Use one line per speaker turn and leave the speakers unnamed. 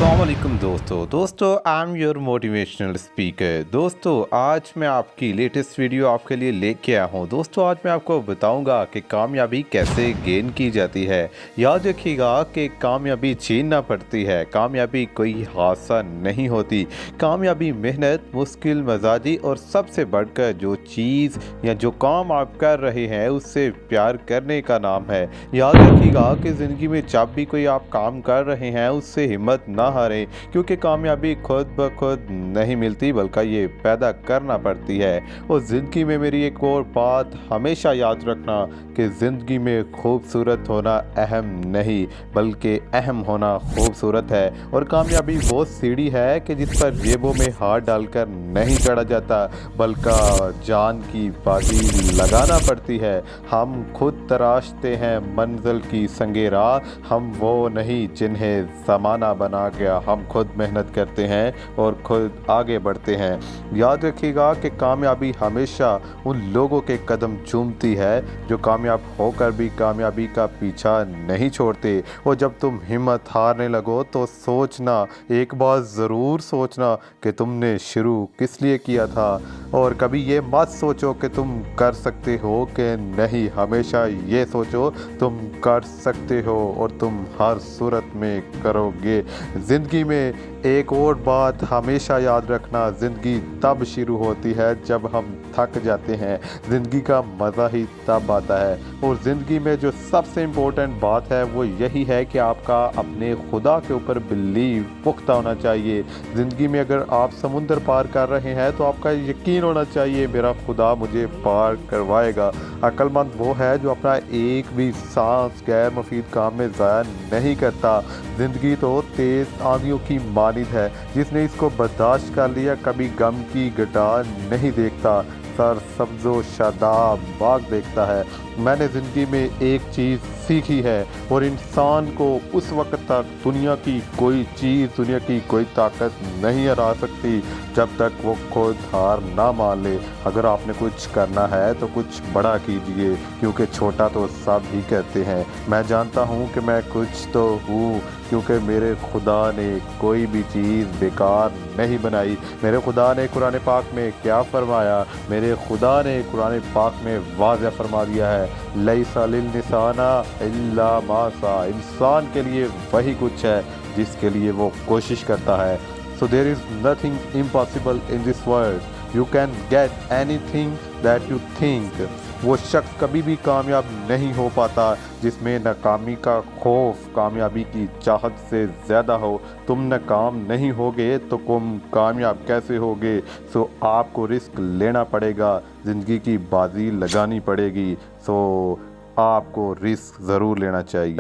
अस्सलामुअलैकुम दोस्तों I am your motivational speaker. दोस्तों आज मैं आपकी लेटेस्ट वीडियो आपके लिए लेके आया हूँ। दोस्तों आज मैं आपको बताऊंगा कि कामयाबी कैसे गेन की जाती है। याद रखिएगा कि कामयाबी छीनना पड़ती है, कामयाबी कोई हादसा नहीं होती। कामयाबी मेहनत, मुश्किल मजाजी और सबसे बढ़कर जो चीज़ या जो काम आप कर रहे हैं उससे प्यार करने का नाम है। याद रखिएगा कि ज़िंदगी में जब भी कोई आप काम कर रहे हैं उससे हिम्मत ना हारें, क्योंकि कामयाबी खुद ब खुद नहीं मिलती बल्कि ये पैदा करना पड़ती है। और ज़िंदगी में मेरी एक और बात हमेशा याद रखना कि ज़िंदगी में खूबसूरत होना अहम नहीं बल्कि अहम होना खूबसूरत है। और कामयाबी वो सीढ़ी है कि जिस पर जेबों में हाथ डालकर नहीं चढ़ा जाता बल्कि जान की बाजी लगाना पड़ती है। हम खुद तराशते हैं मंजिल की संगे राह, हम वो नहीं जिन्हें ज़माना बना गया। हम खुद मेहनत करते हैं और खुद आगे बढ़ते हैं। याद रखिएगा कि कामयाबी हमेशा उन लोगों के कदम चूमती है जो कामयाब होकर भी कामयाबी का पीछा नहीं छोड़ते। और जब तुम हिम्मत हारने लगो तो सोचना, एक बार ज़रूर सोचना कि तुमने शुरू किस लिए किया था। और कभी ये मत सोचो कि तुम कर सकते हो कि नहीं, हमेशा ये सोचो तुम कर सकते हो और तुम हर सूरत में करोगे। ज़िंदगी में एक और बात हमेशा याद रखना, ज़िंदगी तब शुरू होती है जब हम थक जाते हैं। ज़िंदगी का मज़ा ही तब आता है। और ज़िंदगी में जो सबसे इम्पोर्टेंट बात है वो यही है कि आपका अपने खुदा के ऊपर बिलीव पुख्ता होना चाहिए। ज़िंदगी में अगर आप समुंदर पार कर रहे हैं तो आपका यकीन होना चाहिए मेरा खुदा मुझे पार करवाएगा। अक्लमंद वो है जो अपना एक भी सांस गैर मुफीद काम में ज़ाया नहीं करता। ज़िंदगी तो तेज़ आंधियों की मानिंद है, जिसने इसको बर्दाश्त कर लिया कभी गम की घटा नहीं देखता, सर सब्ज़ो शादाब बाग देखता है। मैंने ज़िंदगी में एक चीज़ सीखी है और इंसान को उस वक्त तक दुनिया की कोई चीज़, दुनिया की कोई ताकत नहीं हरा सकती जब तक वो खुद हार ना मान ले। अगर आपने कुछ करना है तो कुछ बड़ा कीजिए, क्योंकि छोटा तो सब ही कहते हैं। मैं जानता हूँ कि मैं कुछ तो हूँ, क्योंकि मेरे खुदा ने कोई भी चीज़ बेकार नहीं बनाई। मेरे खुदा ने कुरान पाक में क्या फरमाया? मेरे खुदा ने कुरान पाक में वाज़ह फरमा दिया है, लैसा लिल-इंसाना इल्ला मा सा। इंसान के लिए वही कुछ है जिसके लिए वो कोशिश करता है। So there is nothing impossible in this world. You can get anything that you think. वो शख्स कभी भी कामयाब नहीं हो पाता जिसमें नाकामी का खौफ कामयाबी की चाहत से ज़्यादा हो। तुम नाकाम नहीं होगे तो तुम कामयाब कैसे होगे? सो आपको रिस्क लेना पड़ेगा, ज़िंदगी की बाजी लगानी पड़ेगी। सो आपको रिस्क ज़रूर लेना चाहिए।